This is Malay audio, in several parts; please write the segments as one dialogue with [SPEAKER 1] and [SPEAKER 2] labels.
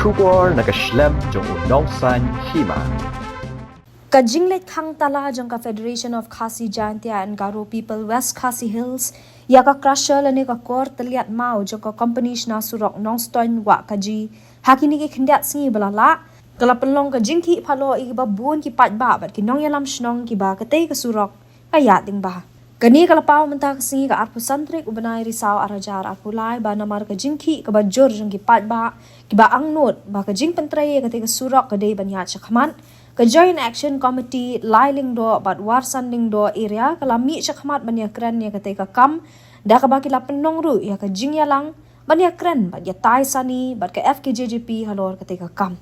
[SPEAKER 1] Kubor nakaslem jong unongsan hima.
[SPEAKER 2] Ka jinglet khang tala jong ka Federation of Khasi Jaintia and Garo People West Khasi Hills ya ka crusher lane ka kor taliat mau jong ka company na surok nongstoin wa kaji hakini ke khindat singi balala kala penlong ka jingki phalo I ba bun ki pat ba bat ki nong yalam shnong ki ba ka te ka surok kaya ding ba kani kala paw menta ka singi ka arpu santrik ubanai risau arajar apulai ba namar ka jingki ka ba jor jong ki pat ba ki ba angnot ba ka jing pentraye ka te ka surok ka dei banya chakman ka Joint Action Committee lailing do bat warsanding do area kala mi chakmat banya kran ya ka te ka kam da ka ba ki la penong ru ya ka jing yalang banya kran bat ya tai sani bat ka FKJJP halor ka te ka kam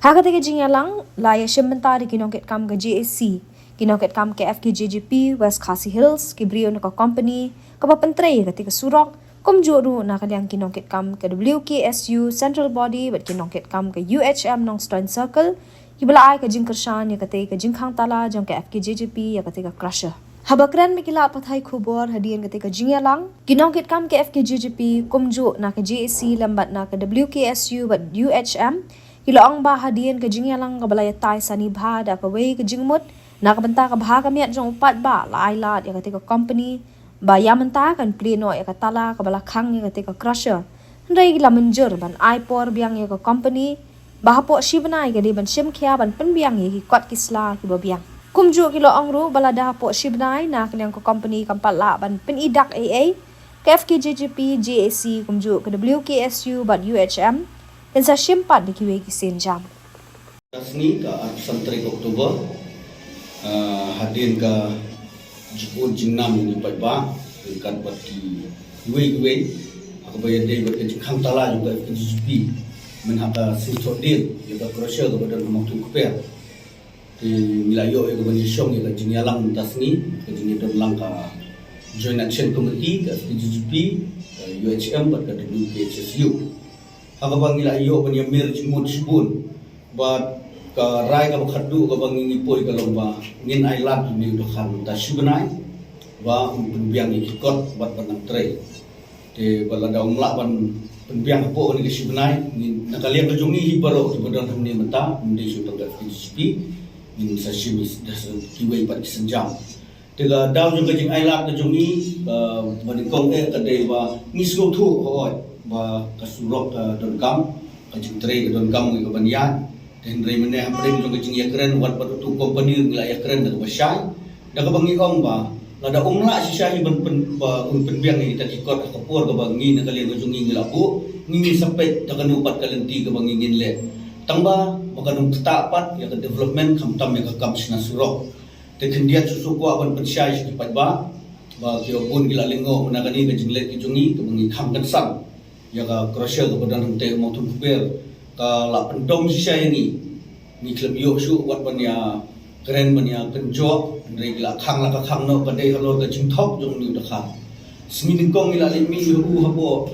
[SPEAKER 2] ha ka te ka jing yalang la ya shimmentari kinongket kam ka JAC kinongket kam ke FKJJP West Khasi Hills ki brio na ka company ka ba pentrei ka te ka surok kum joru na kaliang kinongket kam ke WKSU Central Body bat kinongket kam ke UHM Nong Stone Circle kibala ay ka jing kershan ya ka te ka jing khang tala jong ke FKJJP ya ka te ka crusher habakran mikila pathai khubor hadian ka te ka jing yalang kinongket kam ke FKJJP kum jo na ka JAC lambat na ka WKSU bat UHM kiloang ba hadian ka jing yalang ka balaya tai sani bha da ka wei ka jing mut nakabanta ka bahaga miat jong upat ba lailat ya katika company ba yamanta kan pleno ya katala ka balakhang ya katika crusher ndai la menjer ban aipor biang ya ka company bahapo shibnai ga de ban shim khya ban pen biang ya ki kwat kisla ki ba biang kumju kilo angru balada po shibnai na kanyang ka company kampala ban pen idak AA KFKJJP JAC kumju ka WKSU ban UHM dan sa shimpat di kiwe ki senjam
[SPEAKER 3] Tasni ka 3 Oktober hadin ka jikun jingnam ni paiba kan bati wei aku bayar dei bat jingkhang tala juga KJP menhaka sisodil ya ka crusher ka badan moktu kuper di milayo ya ka bani syong ya ka jingyalang tasni ka jingidon langka Joint Action Committee ka KJP UHM bat ka WKSU haka bang milayo bani mir jimut sibun bat ka rai ka khaddu ka bangi poi ka lomba ngin ai lat ni do khan ta shibnai wa penbiang ni kot bat banang tre te balada umla ban penbiang po ni shibnai ni nakalian ka jongi hibaro ki badan hamni mata ndi su tangga KJP ni sa shimis da kiwei pat senjam te ga daw jong ka jing ai lat ka jongi ban kong ka dei wa ngisgo thu hoi ba ka surok ka don kam ka jing tre ka don kam ka banyan dan dari mana apa yang jong ya keren buat tu company ngila ya keren da basai da ka bangi ong ba lada umla si syai ban penbiang ni ta kikot ka por ka bangi na kali jong ngila bu ngi sampai da kan upat kalenti ka bangi ngin le tangba bakan tapat ya ka development kamtam ya ka kamsna surok te kendiat susu ko ban pensai si pat ba ki bun gila lengo menagani ka jinglet ki jongi ka bangi kham kan sang ya ka crusher ka badan te mo tu kuber ka la pendom sisa ini ni klub yo su wat banya keren banya kenjo ndai la khang la ka khang no ka dei halor ka jingthok jong ni da kha smi dingkong ila le mi hu habo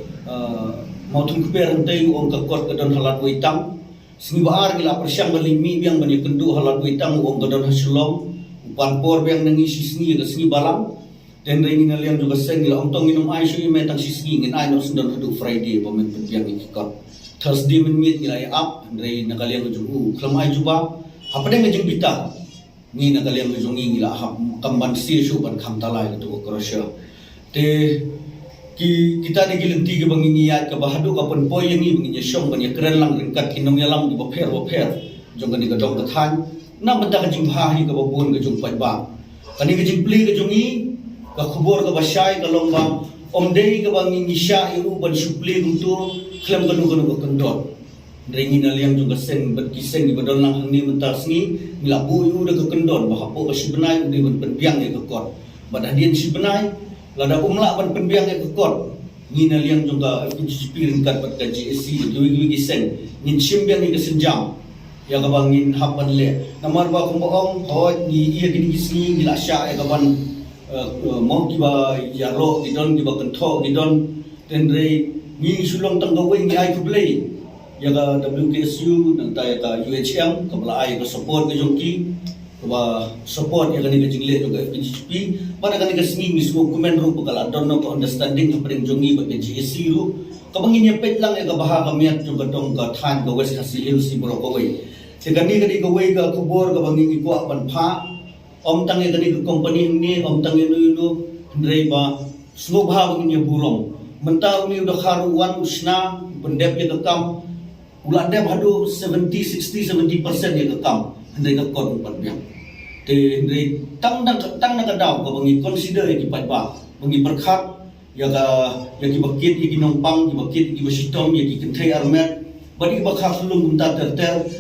[SPEAKER 3] mau thum kuper ndai ong ka kot ka don halat uitang smi baar gila persyang bali mi biang banya kendu halat uitang ong ka don haslom upan por biang nangi sisni ka sni balang dan rai ni ngalian juga sen gila ong tong minum ai su metang sisni ngin ai no sendon hadu Friday pamen biang ikot Thursday meet nilai up dari nakalian ujung kelamai juba apa dia ngejeng bita ni nakalian ujung ngila kamban sirsu ban khamtala itu crusher te kita di gilenti ke bangingiat ke bahadu kapan poy yang ni banginya syong banyak keren lang ringkat kinong yalam di baper jong kan ka dong kathan na benda ka jing hahi ka babun ka jong paiba kani ka jing pli ka jongi ka khubor ka basai ka lomba omdei ka bangingi sya iu ban supli untuk klaim kanu ka kendor ringi naliang juga sen berkiseng di badon lang ni mentas ni milabu yu da ka kendor bahapo ka sibenai di ban penbiang ya ka kot badadian sibenai lada umla ban penbiang ya ka kot ni naliang juga KJP ringkat bat ka JSC wi kiseng ngin simbiang ni ka senjam ya ka bangin hapan le namar ba ko boong hoy ni iya gini kisni gila sya ya ka ban mau kiba yaro gidon kiba kentho gidon tendre ni sulong tanggawin ni ay kublay ya ka WKSU nang tayo ka UHM kabla ay ka support ka jongki ba support ya ka ni ka jingle ka FKJP para ka ni ka singi mismo kumen ru pagala don't know understanding ka pring jongi ba ka JSC ru kabangin niya pet lang ka baha kamiat yung katong ka than ka West Khasi Hills si bro kaway kani kaway ka kubor kabangin ikwa pan pha om tangi kani ka company ni om tangi no ndrei ba slobha bangin niya burong mentau ni udah karuan usna pendep ya kekam ulah dep hadu 70% ya kekam ndrei ka kon pan biang te ndrei tang na kadaw ka bangi consider ki pat ba bangi berkat ya ki bakit ki nompang ki bakit ki basitom ya ki kentai armet badi bakha sulung unta ter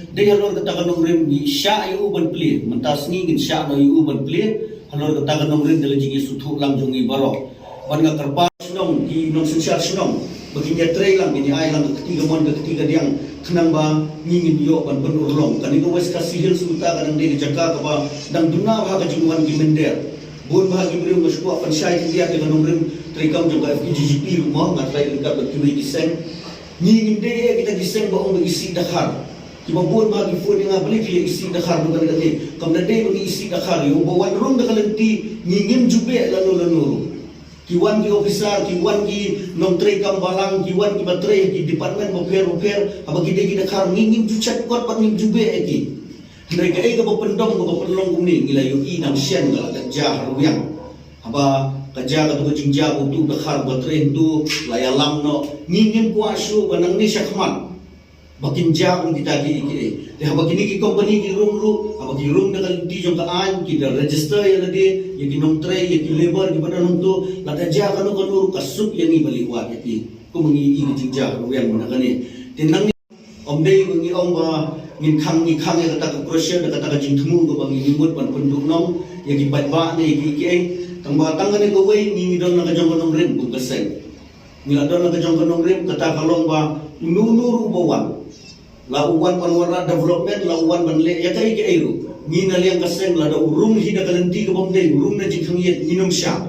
[SPEAKER 3] de halor kata kanong rim ni sya yu ban pli mentas ni gin sya no yu ban pli halor kata kanong rim dele jingi suthu lang jongi baro ban ga karpa nong ki nong sensyar snong bagi nya trei lang ni ai lang ketiga diang kenang ba ngingin yo ban ben urlong kan itu West Khasi Hills uta kadang de jaga ka ba dang duna ba ka jingwan ki mender bun bahagi beri masuk apa syai dia ke kanong rim trikam juga FGGP rumah ngatrai dekat berkini kiseng ngingin dia kita kiseng baong berisi dakhar kiba bun bahagi phone nga beli via isi dakhar bukan kati kamna day bagi isi dakhar yo bawan rum dakalenti ngingin jube lalu kiwan ki officer kiwan ki nong trikam balang kiwan ki batre ki department bofer abagi dia ki dakhar ngingin juchat kot pat nging jube eki mereka ka bapendong kumni ngilayo inang sien ngala jah ruyang aba kaja ka tu jingja butu dakhar batren tu layalam no ngingin kuasu banang ni syakman bakin jang kita di de aba kini ki company ki room aba ki room dakal di jong ka an ki da register ya lade ya ki nom tray ya ki labor ki badan tu la kaja ka no kanuru kasuk ya ni baliwat ya ki kumengi i jingja ruyang manakani tinang omdei mengi om ba ngin khang ya kata ka crochet da kata ka jingthmu ko bang ngimut ban penduk nong ya ki batba ne ki ai tang ba tang ne ko wei ni don na ka jong nong rim bu kaseng ni la don na ka jong nong rim kata kalong ba nuru bawan la uwan panwara development la uwan ban le ya kai ki ai ru ni na liang kaseng la da urung hi da kalenti ko bomdei urung na jingthang yet nginum sha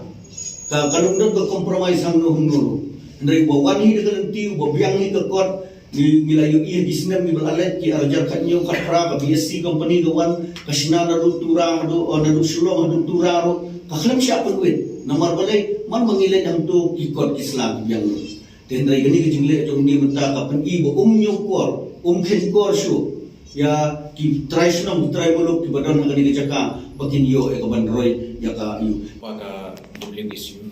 [SPEAKER 3] ka kalong don ko compromise hang no nuru ndai bawan hi da kalenti bo biang hi ka kot milayo iya gisnam mi balalet ki arjar kanyo khatra ka BSC company gawan kasina na tura do na sulong na tura ro kaklam siya pulwit namar balay man mangilay ang to kikot islam yang tendray gani kijingle jong ni menta ka pen ibo nyong kor ken kor shu ya ki try sunong try bolok ki badan ka ni jaka bakin yo e ka bandroy ya ka yu
[SPEAKER 4] maka public issue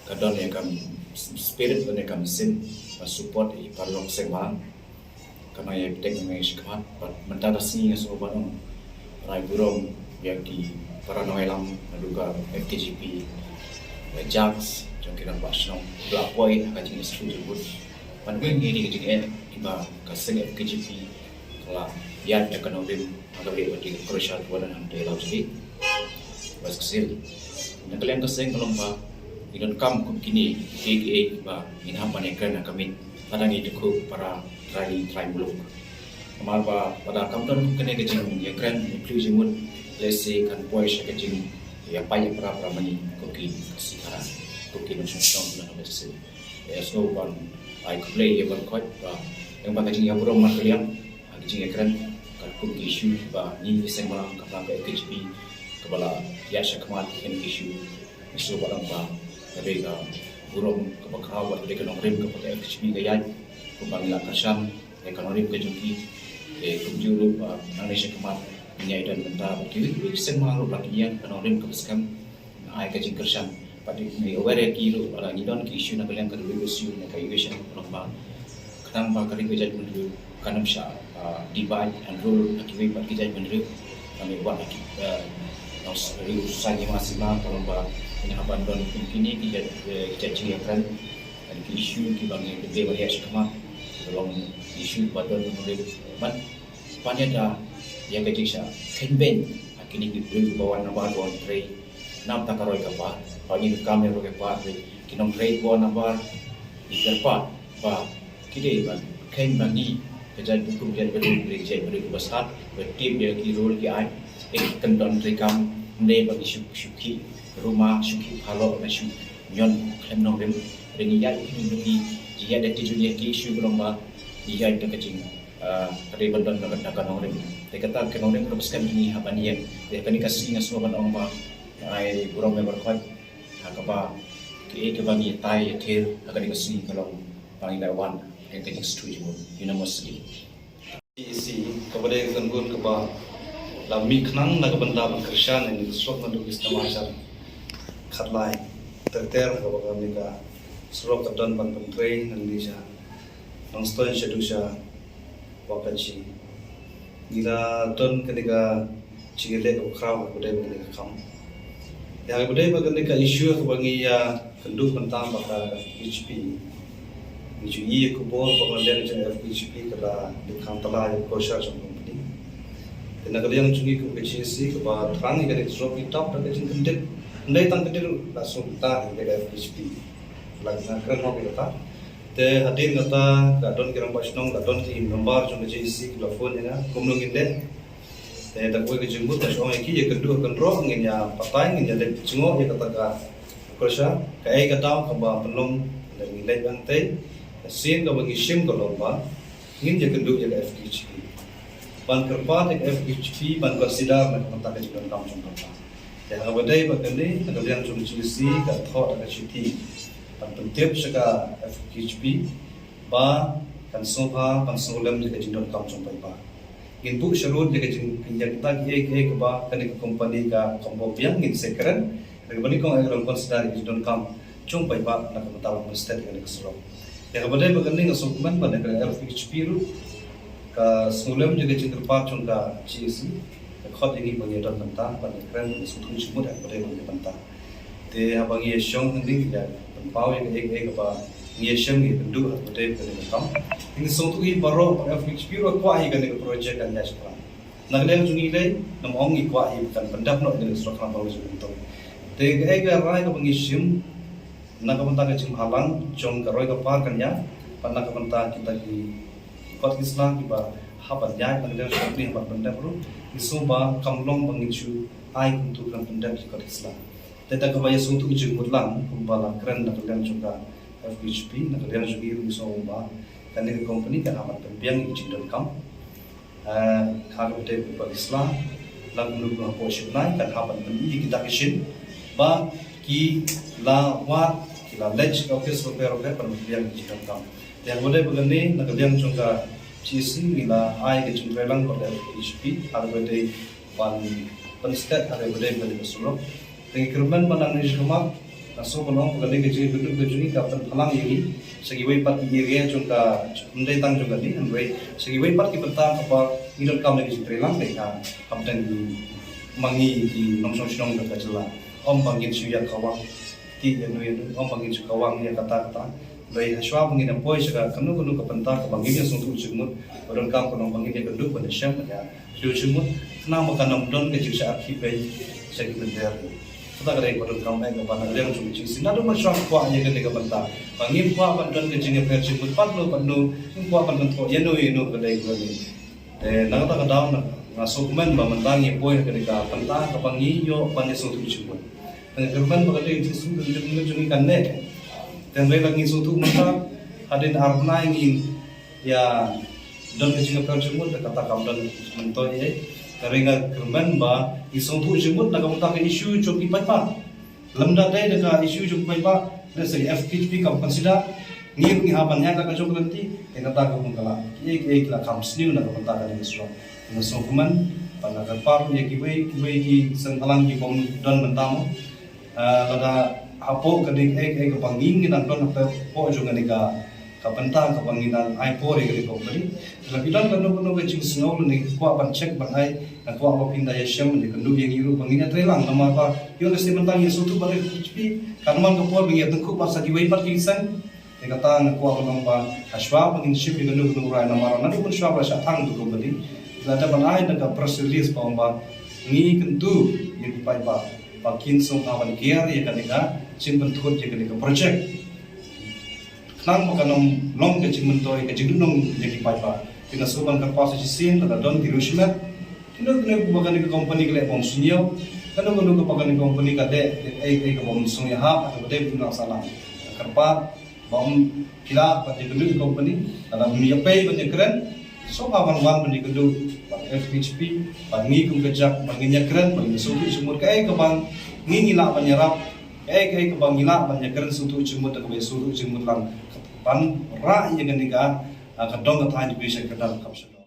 [SPEAKER 4] kadon ya kam spirit ne kam sin support i parlok sengman kama ya tek ngai shikmat but mentara sini so banong rai burong yang di paranoilam aduga FKGP jags jangkiran pasno blapoi akajing isu jebut panwing ini kejing iba kaseng FKGP kala yan ekonomi agak lebih crucial buat dan dalam jadi bas kecil nakalian kaseng kalau ba inon kam kini KKA ba inhapan ekran kami padang itu para try muluk amal ba pada kamton kene kejing ekran inclusion let's say kan voice kejing ya banyak para mani koki sekarang koki nasional dan bersih ya so ban I play ya ban kot ba yang ba kejing ya burung markaliam kejing ekran kan koki issue ba ni seng malang kapang KHP kepala ya syakmat kene issue isu barang ba tapi burung kepakraw at ekonomi kepada FHB gayat pembangunan kasam ekonomi kejuki kumjuru Indonesia kemat menyai dan mentah berkiri sen malu lakian ekonomi kepeskam ai kajing kasam pada ni aware kilo orang idon ki isu na kalian kedua isu na kayuation lomba kadang ba kali kejat mendu kanam sha divide and rule akiwi pat kejat mendu kami buat lagi nos saja masih kalau ba inahapan don kini kita cingkan dan isu ki bangi gede bahaya sekama tolong isu badon mulai man panyada yang kecil campaign kini di bawah nama don trade nam takaroi kapa pagi kami roke pa kinom trade bawah nama ikerpa ba kide ban kain bangi kejar hukum dan berjaya besar bertim yang ki role ki ai kendon rekam ne bagi syuki rumah syuki kalau nasu nyon klem nong rem rengiat ini jia de tijunya ki isu lomba dia de kecing tadi bandon nak nong rem de kata ke nong rem lepaskan ini habanian de kani kasih ngaso ban ong ba ai burong member khot hakaba ke bangi tai thir akan kasih kalau Pangilaiwan yang teknik setuju university.
[SPEAKER 3] Isi kepada kangun keba lami kenang nak benda berkerjaan ini surat mendulis nama ajar khatlai terter kepada mereka surat kedan ban menteri Indonesia nonstoi sedusha wakaci gira ton ketika cingile ukraw kepada mereka kam ya kepada mereka isu kebangi ya kenduk tentang bakal HP Isu iya kubur pengelolaan jenis FPGP kerana dikantala yang kosa trong company. Kena kalian cungi ke PCC kepada terang ikan itu drop hitap dan kecil kendet. Ndai tang kendet langsung kita ikan FPGP. Lagi nak keren mau kita. Te hadir kata kadon kiram pasnong kadon ki nomor trong PCC telefon ya. Kumlung kendet. Te tak boleh kejemput pasnong iki ya kedua kendro ingin ya patai ingin ya cengok ya kata ka kosa. Kai kata kepada penolong dan nilai bantai. Sin ka bagi sim ka lomba ngin je kenduk je FPHP ban kerpa je FPHP ban bersidar nak mata ka jikan kam chung ka ya ka badai ba kene ka liang chung chisi ka thot ka chiti ban pentep saka FPHP ba kan soha ban solam je ka jikan kam chung pa ngin bu sharut je ka jin ya kita ke ba kan company ka kombo piang ngin sekren ka bani ko ai ron consider jikan kam chung pa nak mata ba state ka kesro ya kepada begini ngasukuman pada FPHP ru ka sulam juga cingkerpat cungka CSC khot ini pengedan mentah pada keren sutu semut pada bagi mentah te abangi syong nanti ya pau yang ek ba ngi syong ni bendu pada bagi kam ini sutu i baro FPHP ru kwa hi kan project kan ya sekarang nagleng jungi dai nam ong i kwa hi kan pendap no ini struktur apa itu te ek rai ka bangi syong nak kementar kecil halang, jom keroi kapal kanya, pada kementar kita di kot Islam kita habatnya, kita dia seperti habat benda baru, isu bah kamlong mengicu ai untuk kan benda di kot Islam. Tetapi kebaya suntuk jemput lang, kumpala keren nak kalian juga FPHP, nak kalian juga isu bah, kan ini company kan habat pembiang izin.com, kalau kita di kot Islam, lang menunggu apa syuknai kan habat pembiang kita kisin, bah ki lawat kila lech office repair perbiang izin.com. Yang boleh begini nak kalian juga cisi bila ai ke jumpa lang pada FPHP, ada boleh pan penstet ada boleh beli besulok. Dengan kerman menang ni semua, naso penong begini kecil bentuk kecil kapan halang ini segi wipat area juga mendai tang juga ni, andai segi wipat kita petang apa izin.com lagi jumpa lang mereka kapten di mangi di nongsong sinong dekat jelah. Om panggil suya kawang, ti anu om panggil suya kawang yang kata-kata. Baik haswa panggil empoi sekarang kanu kepentar kepanggilnya suntuk jemut, orang kam kanu panggilnya kedua pada syam ya. Jauh jemut, kenapa makan namdon kecil seakhir baik segi bender. Kita kadang orang kam baik kepada dia yang cuma cisi. Nado macam kuah aja kan kepentar. Panggil kuah pandan kecilnya perjemut panu, kuah pandan tu yenu kadang kadang. Nak kata kadang ngasukuman bamantangi poin ketika pentah kepanggil yo panggil suntuk jemut. Kerban berkata itu sudah dijungi kanne, dan mereka lagi suatu masa hadin arna ingin ya dan kecil perjemut kata kamu dan mentoy mereka kerban bah isu tu jemut nak kamu tak isu cukup pipa, lemda teh dekat isu cukup pipa, dari FPHP kamu consider ngir ni habannya tak cukup nanti, kata kamu kalah, kira kamu sendiri nak kamu tak ada isu, isu kuman pada kerpar ya kibai ki sentalang ki bom dan mentamu. Lada apo kedik kepanging dan don apo juga nika kapenta kepanginan ai pore kedik company tapi dan kanu kecing snow ni kuat ban cek ban ai kuat apa pindah ya syam ni kendu yang iru panginya trelang nama apa yo mesti mentang yang sutu bare HP kanuman kapor bingi tengku pas di wipat kisan ni kata kuat nama aswa pangin ship yang kendu rai nama nadu pun swa rasa tang tu company lada ban ai nak press release pamba ni kendu yang dipai ba pakin song awan kiar ya kadika simpen thut ya kadika project nang makanong long ke cimentoi ke jidunong jadi paipa tina suban ka pasa sin da don tirushmet kino bagan ke company ke bom sunyo kano ke bagan company ka de ke bom sunya ha atau de puna salah karpa bom kila pa de company ada dunia pay banyak keren so awan banyak kedu FPHP pangi kum kejak panginya keren pangi sutu semut kai ke bang ngini la penyerap kai ke bang ngila banyak keren sutu semut ke sutu semut lang
[SPEAKER 5] pan ra yang niga kadong ka than bi se kadal kapsul